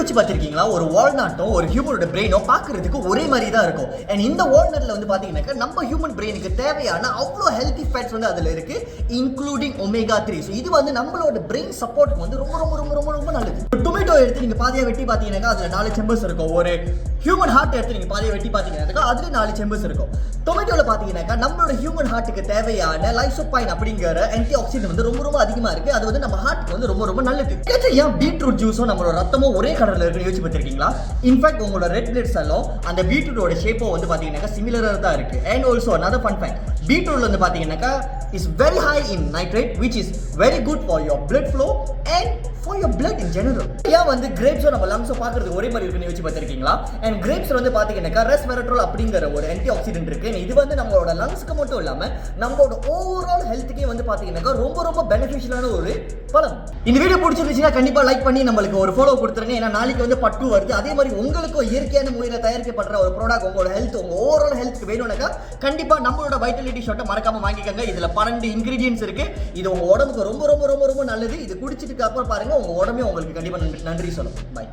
யோசிச்சு பார்த்திருக்கீங்களா? ஒரு வால்நட்டும் ஒரு ஹியூமனோட பிரெயினும் பார்க்கறதுக்கு ஒரே மாதிரி தான் இருக்கும். அண்ட் இந்த வால்நட்ல வந்து பாத்தீங்கன்னா நம்ம ஹியூமன் பிரெயினுக்கு தேவையான அவ்வளோ ஹெல்த்தி ஃபேட்ஸ் வந்து அதுல இருக்கு, இன்க்ளூடிங் ஒமேகா 3. ஸோ இது வந்து நம்மளோட பிரெயின் சப்போர்ட் வந்து ரொம்ப ரொம்ப ரொம்ப ரொம்ப ரொம்ப நல்லது. டொமேட்டோ எடுத்து நீங்க பாதியா வெட்டி பாத்தீங்கன்னா அதுல 4 செம்பர்ஸ் இருக்கும். ஒரு ஹியூமன் ஹார்ட் எடுத்து நீங்க பாதியா வெட்டி பாத்தீங்கன்னா அதுல 4 செம்பர்ஸ் இருக்கும். டொமேட்டோல பாத்தீங்கன்னா நம்மளோட ஹியூமன் ஹார்ட்டுக்கு தேவையான லைசோபைன் அப்படிங்கிற ஆன்டி ஆக்சிடென்ட் வந்து ரொம்ப ரொம்ப அதிகமா இருக்கு. அது வந்து நம்ம ஹார்ட்டுக்கு வந்து ரொம்ப ரொம்ப நல்லது. ஏன் பீட்ரூட் ஜூஸும் நம்மளோட ரத்தமும் ஒரே கலர்ல இருக்குன்னு யோசிச்சு பார்த்திருக்கீங்களா? இன்ஃபேக்ட் உங்களோட ரெட் பிளட் செல்லும் அந்த பீட்ரூட்டோட ஷேப்போ வந்து பாத்தீங்கன்னா சிமிலரா தான் இருக்கு. And also another fun fact, பீட்ரூட்ல வந்து பாத்தீங்கன்னா is very high in nitrate which is very good for your blood flow and for your blood in general. ஏன் வந்து கிரேப்ஸோ நம்ம லங்ஸோ பார்க்கறதுக்கு ஒரே மாதிரி இருக்குன்னு யோசிச்சு பார்த்திருக்கீங்களா? அண்ட் கிரேப்ஸ்ல வந்து பாத்தீங்கன்னா ரெஸ்வெரட்ரோல் அப்படிங்கிற ஒரு ஆன்டி ஆக்சிடென்ட் இருக்கு. இது வந்து நம்மளோட லங்ஸ்க்கு மட்டும் இல்லாம நம்மளோட ஓவரால் ஹெல்த்துக்கே வந்து பாத்தீங்கன்னா ரொம்ப ரொம்ப பெனிஃபிஷியலான ஒரு பழம். இந்த வீடியோ பிடிச்சிருந்துச்சுன்னா கண்டிப்பா லைக் பண்ணி நம்மளுக்கு ஒரு ஃபாலோ கொடுத்துருங்க. ஏன்னா நாளைக்கு வந்து பட்டு வருது. அதே மாதிரி உங்களுக்கு இயற்கையான முறையில் தயாரிக்கப்படுற ஒரு ப்ராடக்ட் உங்களோட ஹெல்த், உங்க ஓவரால் ஹெல்த்துக்கு வேணும்னாக்கா கண்டிப்பா நம்மளோட வைட்டலிட்டி ஷாட்டை மறக்காம வாங்கிக்கோங்க. இதுல 12 இன்கிரீடியன்ஸ் இருக்கு. இது உங்க உடம்புக்கு ரொம்ப ரொம்ப ரொம்ப ரொம்ப நல்லது. இது குடிச்சிட்டு அப்புறம் பாருங்க உங்க உடம்பே உங்களுக்கு கண்டிப்பா நன்றி சொல்லும். பை.